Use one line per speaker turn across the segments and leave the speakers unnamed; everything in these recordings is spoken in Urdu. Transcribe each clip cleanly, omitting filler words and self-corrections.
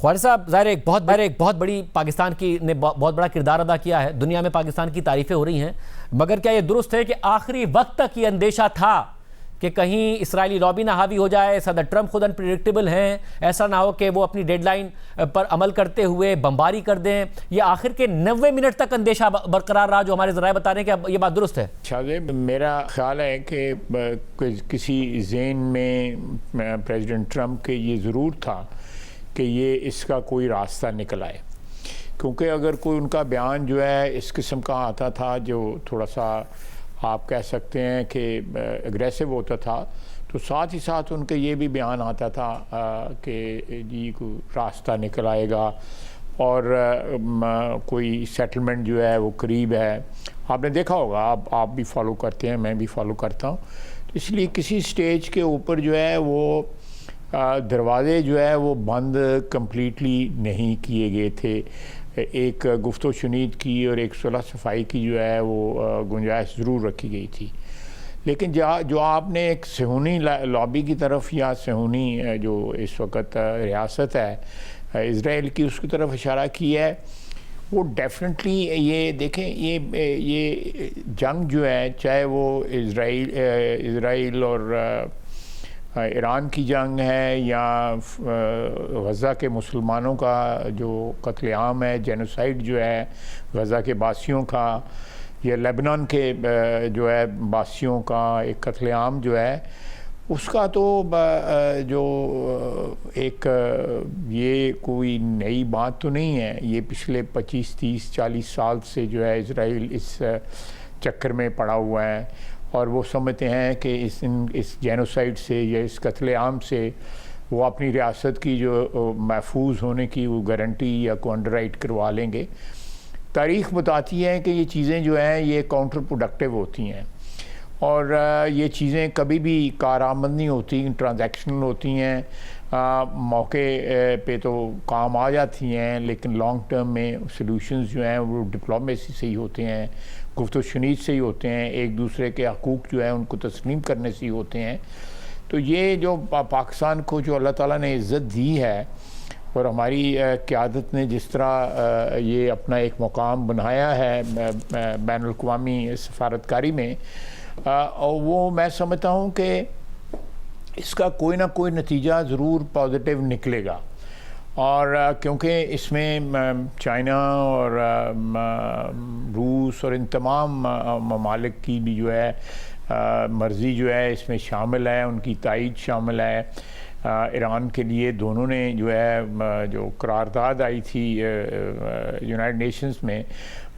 خواجہ صاحب، ظاہر ایک بہت بڑی پاکستان کی نے بہت بڑا کردار ادا کیا ہے، دنیا میں پاکستان کی تعریفیں ہو رہی ہیں، مگر کیا یہ درست ہے کہ آخری وقت تک یہ اندیشہ تھا کہ کہیں اسرائیلی لابی نہ حاوی ہو جائے، صدر ٹرمپ خود انپریڈکٹیبل ہیں، ایسا نہ ہو کہ وہ اپنی ڈیڈ لائن پر عمل کرتے ہوئے بمباری کر دیں؟ یہ آخر کے 90 منٹ تک اندیشہ برقرار رہا، جو ہمارے ذرائع بتا رہے ہیں کہ یہ بات درست ہے؟
شاہزیب، میرا خیال ہے کہ کسی ذہن میں پریزیڈنٹ ٹرمپ کے یہ ضرور تھا کہ یہ اس کا کوئی راستہ نکل آئے، کیونکہ اگر کوئی ان کا بیان جو ہے اس قسم کا آتا تھا جو تھوڑا سا آپ کہہ سکتے ہیں کہ اگریسو ہوتا تھا، تو ساتھ ہی ساتھ ان کا یہ بھی بیان آتا تھا کہ جی کوئی راستہ نکل آئے گا اور کوئی سیٹلمنٹ جو ہے وہ قریب ہے۔ آپ نے دیکھا ہوگا، آپ بھی فالو کرتے ہیں، میں بھی فالو کرتا ہوں، تو اس لیے کسی سٹیج کے اوپر جو ہے وہ دروازے جو ہے وہ بند کمپلیٹلی نہیں کیے گئے تھے۔ ایک گفت و شنید کی اور ایک صلح صفائی کی جو ہے وہ گنجائش ضرور رکھی گئی تھی، لیکن جو آپ نے ایک صہیونی لابی کی طرف یا صہیونی جو اس وقت ریاست ہے اسرائیل کی، اس کی طرف اشارہ کیا ہے، وہ ڈیفینیٹلی یہ دیکھیں، یہ جنگ جو ہے، چاہے وہ اسرائیل اور ایران کی جنگ ہے یا غزہ کے مسلمانوں کا جو قتل عام ہے، جینوسائیڈ جو ہے غزہ کے باسیوں کا، یا لیبنان کے جو ہے باسیوں کا ایک قتل عام جو ہے، اس کا تو جو ایک یہ کوئی نئی بات تو نہیں ہے، یہ پچھلے 25 30 40 سال سے جو ہے اسرائیل اس چکر میں پڑا ہوا ہے، اور وہ سمجھتے ہیں کہ اس جینوسائیڈ سے یا اس قتل عام سے وہ اپنی ریاست کی جو محفوظ ہونے کی وہ گارنٹی یا کو انڈر رائٹ کروا لیں گے۔ تاریخ بتاتی ہے کہ یہ چیزیں جو ہیں یہ کاؤنٹر پروڈکٹیو ہوتی ہیں، اور یہ چیزیں کبھی بھی کارآمد نہیں ہوتی، ٹرانزیکشنل ہوتی ہیں، موقع پہ تو کام آ جاتی ہیں، لیکن لانگ ٹرم میں سلوشنز جو ہیں وہ ڈپلومیسی سے ہی ہوتے ہیں، گفت و شنید سے ہی ہوتے ہیں، ایک دوسرے کے حقوق جو ہیں ان کو تسلیم کرنے سے ہی ہوتے ہیں۔ تو یہ جو پاکستان کو جو اللہ تعالیٰ نے عزت دی ہے، اور ہماری قیادت نے جس طرح یہ اپنا ایک مقام بنایا ہے بین الاقوامی سفارتکاری میں، وہ میں سمجھتا ہوں کہ اس کا کوئی نہ کوئی نتیجہ ضرور پازیٹیو نکلے گا، اور کیونکہ اس میں چائنا اور روس اور ان تمام ممالک کی بھی جو ہے مرضی جو ہے اس میں شامل ہے، ان کی تائید شامل ہے۔ ایران کے لیے دونوں نے جو ہے جو قرارداد آئی تھی یونائٹڈ نیشنز میں،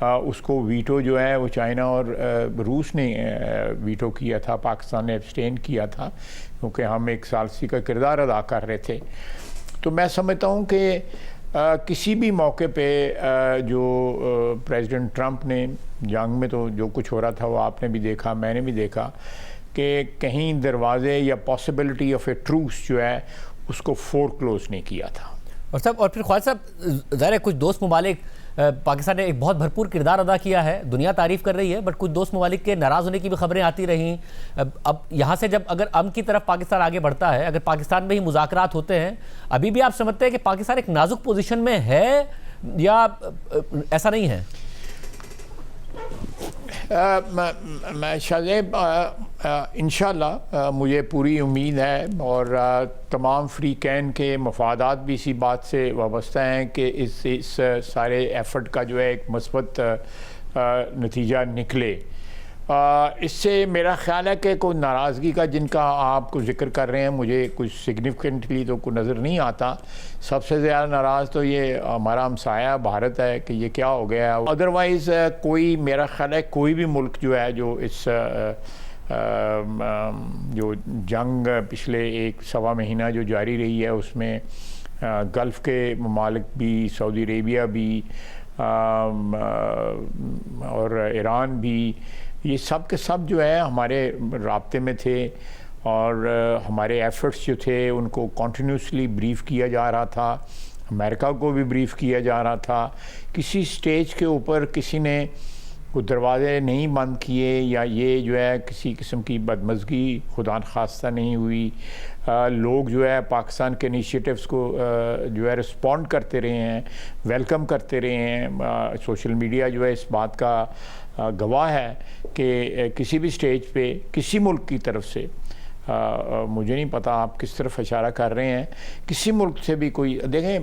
اس کو ویٹو جو ہے وہ چائنا اور روس نے ویٹو کیا تھا، پاکستان نے ایبسٹین کیا تھا، کیونکہ ہم ایک ثالثی کا کردار ادا کر رہے تھے۔ تو میں سمجھتا ہوں کہ کسی بھی موقع پہ جو پریزیڈنٹ ٹرمپ نے جنگ میں تو جو کچھ ہو رہا تھا وہ آپ نے بھی دیکھا، میں نے بھی دیکھا، کہ کہیں دروازے یا پاسبلٹی آف اے ٹروس جو ہے اس کو فور کلوز نہیں کیا تھا۔
اور پھر خواجہ صاحب، ظاہر ہے کچھ دوست ممالک، پاکستان نے ایک بہت بھرپور کردار ادا کیا ہے، دنیا تعریف کر رہی ہے، بٹ کچھ دوست ممالک کے ناراض ہونے کی بھی خبریں آتی رہیں۔ اب یہاں سے جب اگر امن کی طرف پاکستان آگے بڑھتا ہے، اگر پاکستان میں ہی مذاکرات ہوتے ہیں، ابھی بھی آپ سمجھتے ہیں کہ پاکستان ایک نازک پوزیشن میں ہے یا ایسا نہیں ہے؟
میں شاہزیب انشاءاللہ مجھے پوری امید ہے، اور تمام فریقین کے مفادات بھی اسی بات سے وابستہ ہیں کہ اس سارے ایفرٹ کا جو ہے ایک مثبت نتیجہ نکلے۔ اس سے میرا خیال ہے کہ کوئی ناراضگی کا جن کا آپ کو ذکر کر رہے ہیں مجھے کچھ سگنیفیکنٹلی تو کوئی نظر نہیں آتا۔ سب سے زیادہ ناراض تو یہ ہمارا ہمسایہ بھارت ہے کہ یہ کیا ہو گیا ہے۔ ادروائز کوئی، میرا خیال ہے کوئی بھی ملک جو ہے جو اس جو جنگ پچھلے 1 مہینہ جو جاری رہی ہے اس میں گلف کے ممالک بھی، سعودی عربیہ بھی اور ایران بھی، یہ سب کے سب جو ہے ہمارے رابطے میں تھے، اور ہمارے ایفرٹس جو تھے ان کو کنٹینیوسلی بریف کیا جا رہا تھا، امریکہ کو بھی بریف کیا جا رہا تھا۔ کسی سٹیج کے اوپر کسی نے کوئی دروازے نہیں بند کیے یا یہ جو ہے کسی قسم کی بدمزگی خدا نخواستہ نہیں ہوئی. لوگ جو ہے پاکستان کے انیشیٹوز کو جو ہے رسپونڈ کرتے رہے ہیں, ویلکم کرتے رہے ہیں. سوشل میڈیا جو ہے اس بات کا گواہ ہے کہ کسی بھی سٹیج پہ کسی ملک کی طرف سے, مجھے نہیں پتا آپ کس طرف اشارہ کر رہے ہیں, کسی ملک سے بھی کوئی دیکھیں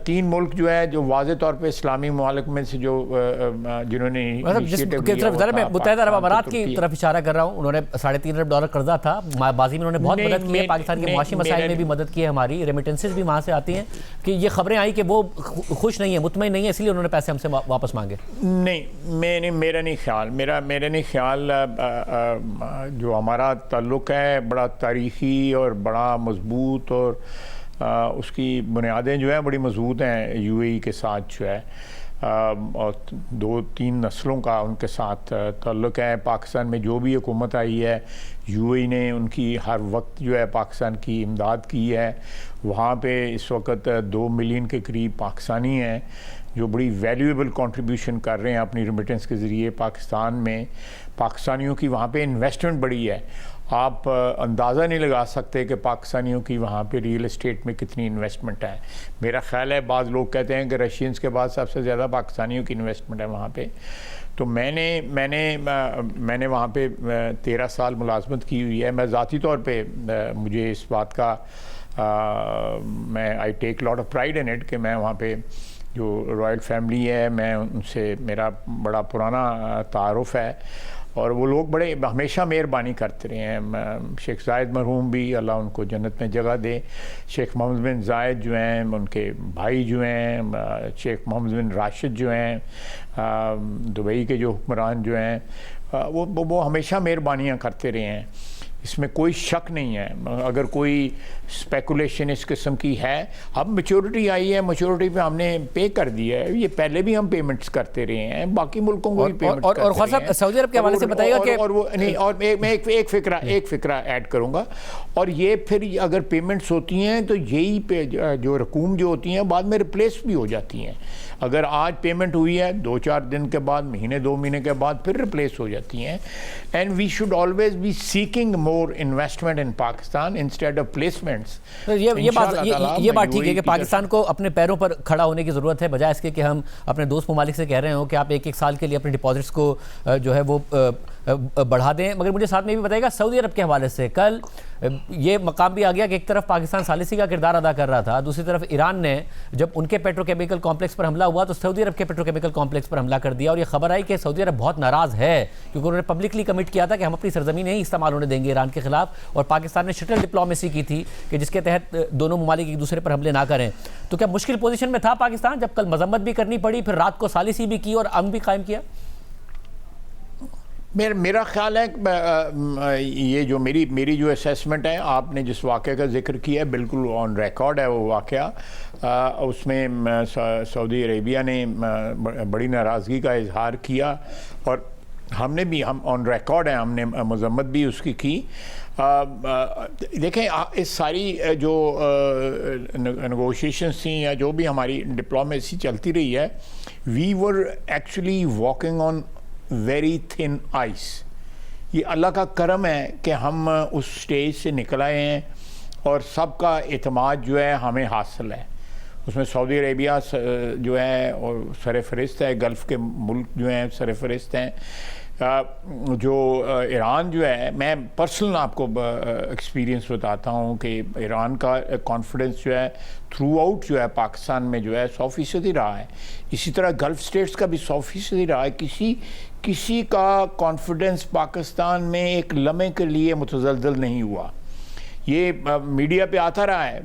3 ملک جو ہے جو واضح طور پہ اسلامی ممالک میں سے جو جنہوں نے
میں متحدہ عرب امارات کی طرف اشارہ کر رہا ہوں, انہوں نے $3.5 ارب قرضہ تھا, ماضی میں انہوں نے بہت مدد کی ہے, پاکستان کے معاشی مسائل میں بھی مدد کی ہے, ہماری ریمیٹنسز بھی وہاں سے آتی ہیں. کہ یہ خبریں آئی کہ وہ خوش نہیں ہیں, مطمئن نہیں ہیں, اس لیے انہوں نے پیسے ہم سے واپس مانگے.
نہیں, میرا نہیں خیال, میرا نہیں خیال. جو ہمارا تعلق ہے بڑا تاریخی اور بڑا مضبوط, اور اس کی بنیادیں جو ہیں بڑی مضبوط ہیں یو اے ای کے ساتھ جو ہے, اور 2-3 نسلوں کا ان کے ساتھ تعلق ہے. پاکستان میں جو بھی حکومت آئی ہے یو اے ای نے ان کی ہر وقت جو ہے پاکستان کی امداد کی ہے. وہاں پہ اس وقت 2 ملین کے قریب پاکستانی ہیں جو بڑی ویلیویبل کنٹریبیوشن کر رہے ہیں اپنی ریمیٹنس کے ذریعے پاکستان میں. پاکستانیوں کی وہاں پہ انویسٹمنٹ بڑی ہے, آپ اندازہ نہیں لگا سکتے کہ پاکستانیوں کی وہاں پہ ریئل اسٹیٹ میں کتنی انویسٹمنٹ ہے. میرا خیال ہے بعض لوگ کہتے ہیں کہ رشینز کے بعد سب سے زیادہ پاکستانیوں کی انویسٹمنٹ ہے وہاں پہ. تو میں نے وہاں پہ 13 سال ملازمت کی ہوئی ہے. میں ذاتی طور پہ مجھے اس بات کا میں I take lot of pride in it کہ میں وہاں پہ جو رائل فیملی ہے میں ان سے میرا بڑا پرانا تعارف ہے, اور وہ لوگ بڑے ہمیشہ مہربانی کرتے رہے ہیں. شیخ زائد مرحوم بھی اللہ ان کو جنت میں جگہ دے, شیخ محمد بن زائد جو ہیں, ان کے بھائی جو ہیں شیخ محمد بن راشد جو ہیں, دبئی کے جو حکمران جو ہیں, وہ ہمیشہ مہربانیاں کرتے رہے ہیں. اس میں کوئی شک نہیں ہے. اگر کوئی اسپیکولیشن اس قسم کی ہے, اب میچورٹی آئی ہے, میچورٹی پہ ہم نے پے کر دیا ہے, یہ پہلے بھی ہم پیمنٹس کرتے رہے ہیں, باقی ملکوں کو بھی پیمنٹ کرتے رہے ہیں.
اور خواجہ صاحب سعودی عرب کے حوالے سے بتائیے گا کہ
اور میں ایک فکرہ ایڈ کروں گا, اور یہ پھر اگر پیمنٹس ہوتی ہیں تو یہی پہ جو رقوم جو ہوتی ہیں بعد میں ریپلیس بھی ہو جاتی ہیں. اگر آج پیمنٹ ہوئی ہے 2-4 دن کے بعد, مہینے 2 مہینے کے بعد پھر ریپلیس ہو جاتی ہیں. And we should always be seeking more investment in Pakistan instead of placements.
یہ بات ٹھیک ہے کہ پاکستان کو اپنے پیروں پر کھڑا ہونے کی ضرورت ہے, بجائے اس کے کہ ہم اپنے دوست ممالک سے کہہ رہے ہوں کہ آپ 1 سال کے لیے اپنے ڈپازٹس کو جو ہے وہ بڑھا دیں. مگر مجھے ساتھ میں بھی بتائیے گا سعودی عرب کے حوالے سے, کل یہ مقام بھی آ گیا کہ ایک طرف پاکستان ثالثی کا کردار ادا کر رہا تھا, دوسری طرف ایران نے جب ان کے پیٹروکیمیکل کمپلیکس پر حملہ ہوا تو سعودی عرب کے پیٹروکیمیکل کمپلیکس پر حملہ کر دیا, اور یہ خبر آئی کہ سعودی عرب بہت ناراض ہے کیونکہ انہوں نے پبلکلی کمٹ کیا تھا کہ ہم اپنی سرزمین نہیں استعمال ہونے دیں گے ایران کے خلاف, اور پاکستان نے شٹل ڈپلومیسی کی تھی کہ جس کے تحت دونوں ممالک ایک دوسرے پر حملے نہ کریں. تو کیا مشکل پوزیشن میں تھا پاکستان جب کل مذمت بھی کرنی پڑی, پھر رات کو ثالثی بھی کی اور امن بھی قائم کیا؟
میرا خیال ہے یہ جو میری جو اسیسمنٹ ہے, آپ نے جس واقعے کا ذکر کیا ہے بالکل آن ریکارڈ ہے وہ واقعہ. اس میں سعودی عربیہ نے بڑی ناراضگی کا اظہار کیا, اور ہم نے بھی آن ریکارڈ ہے, ہم نے مذمت بھی اس کی. دیکھیں اس ساری جو نیگوشیشنس تھیں یا جو بھی ہماری ڈپلومیسی چلتی رہی ہے, we were actually walking on very thin ice. یہ اللہ کا کرم ہے کہ ہم اس سٹیج سے نکل آئے ہیں اور سب کا اعتماد جو ہے ہمیں حاصل ہے. اس میں سعودی عربیہ جو ہے اور سر فہرست ہے, گلف کے ملک جو ہیں سر فہرست ہیں. جو ایران جو ہے, میں پرسنل آپ کو ایکسپیرینس بتاتا ہوں کہ ایران کا کانفیڈنس جو ہے تھرو آؤٹ جو ہے پاکستان میں جو ہے 100% رہا ہے. اسی طرح گلف سٹیٹس کا بھی 100% رہا ہے. کسی کا کانفیڈنس پاکستان میں ایک لمحے کے لیے متزلزل نہیں ہوا. یہ میڈیا پہ آتا رہا ہے.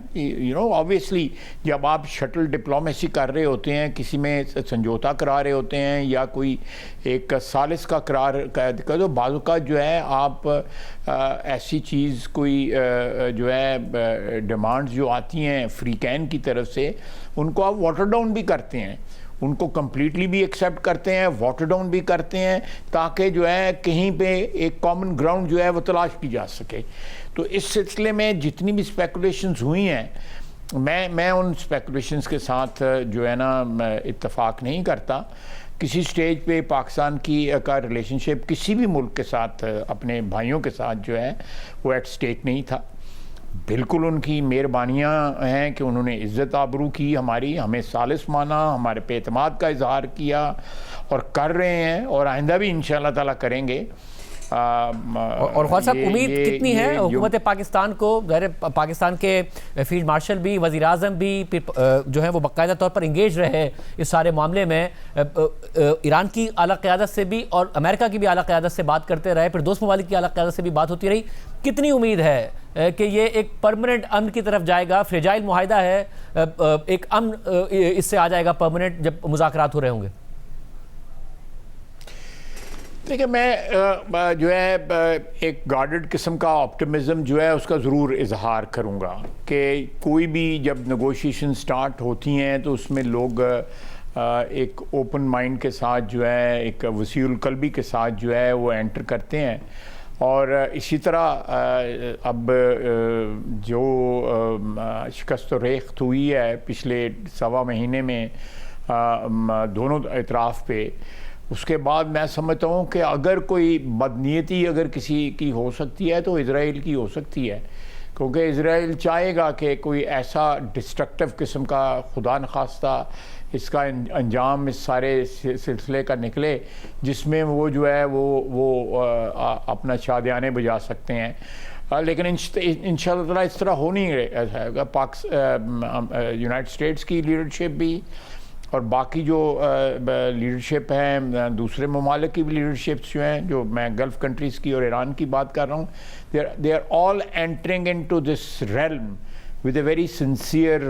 آبویسلی جب آپ شٹل ڈپلومیسی کر رہے ہوتے ہیں, کسی میں سمجھوتا کرا رہے ہوتے ہیں یا کوئی ایک ثالث کا قرار کر دو, بعض اوقات جو ہے آپ ایسی چیز کوئی جو ہے ڈیمانڈز جو آتی ہیں افریقین کی طرف سے, ان کو آپ واٹر ڈاؤن بھی کرتے ہیں, ان کو کمپلیٹلی بھی ایکسیپٹ کرتے ہیں, واٹر ڈاؤن بھی کرتے ہیں, تاکہ جو ہے کہیں پہ ایک کامن گراؤنڈ جو ہے وہ تلاش کی جا سکے. تو اس سلسلے میں جتنی بھی اسپیکولیشنز ہوئی ہیں, میں ان اسپیکولیشنز کے ساتھ جو ہے نا اتفاق نہیں کرتا. کسی سٹیج پہ پاکستان کا ریلیشن شپ کسی بھی ملک کے ساتھ اپنے بھائیوں کے ساتھ جو ہے وہ ایٹ سٹیک نہیں تھا. بالکل ان کی مہربانیاں ہیں کہ انہوں نے عزت آبرو کی ہماری، ہمیں ثالث مانا، ہمارے پہ اعتماد کا اظہار کیا اور کر رہے ہیں اور آئندہ بھی انشاءاللہ تعالیٰ کریں گے.
اور خواجہ صاحب امید کتنی ہے حکومت پاکستان کو؟ ظاہر پاکستان کے فیلڈ مارشل بھی، وزیر اعظم بھی جو ہیں وہ باقاعدہ طور پر انگیج رہے اس سارے معاملے میں، ایران کی اعلیٰ قیادت سے بھی اور امریکہ کی بھی اعلیٰ قیادت سے بات کرتے رہے، پھر دوست ممالک کی اعلیٰ قیادت سے بھی بات ہوتی رہی. کتنی امید ہے کہ یہ ایک پرماننٹ امن کی طرف جائے گا؟ فریجائل معاہدہ ہے، ایک امن اس سے آ جائے گا پرماننٹ جب مذاکرات ہو رہے ہوں گے؟
دیکھیں میں جو ہے ایک گارڈڈ قسم کا آپٹیمزم جو ہے اس کا ضرور اظہار کروں گا کہ کوئی بھی جب نیگوشیشن سٹارٹ ہوتی ہیں تو اس میں لوگ ایک اوپن مائنڈ کے ساتھ جو ہے، ایک وسیع القلبی کے ساتھ جو ہے وہ انٹر کرتے ہیں. اور اسی طرح اب جو شکست و ریخت ہوئی ہے پچھلے سوا مہینے میں دونوں اطراف پہ، اس کے بعد میں سمجھتا ہوں کہ اگر کوئی بدنیتی اگر کسی کی ہو سکتی ہے تو اسرائیل کی ہو سکتی ہے، کیونکہ اسرائیل چاہے گا کہ کوئی ایسا ڈسٹرکٹیو قسم کا خدا نخواستہ اس کا انجام اس سارے سلسلے کا نکلے جس میں وہ جو ہے وہ اپنا شادیانے بجا سکتے ہیں. لیکن انشاءاللہ تعالیٰ اس طرح ہو نہیں رہے. یونائٹڈ اسٹیٹس کی لیڈرشپ بھی اور باقی جو لیڈرشپ ہیں دوسرے ممالک کی بھی لیڈرشپس جو ہیں، جو میں گلف کنٹریز کی اور ایران کی بات کر رہا ہوں، they are all entering into this realm with a very sincere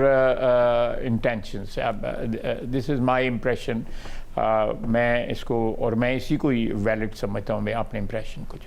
intentions. This is my impression. میں اس کو اور میں اسی کو ہی ویلڈ سمجھتا ہوں، میں اپنے امپریشن کو جو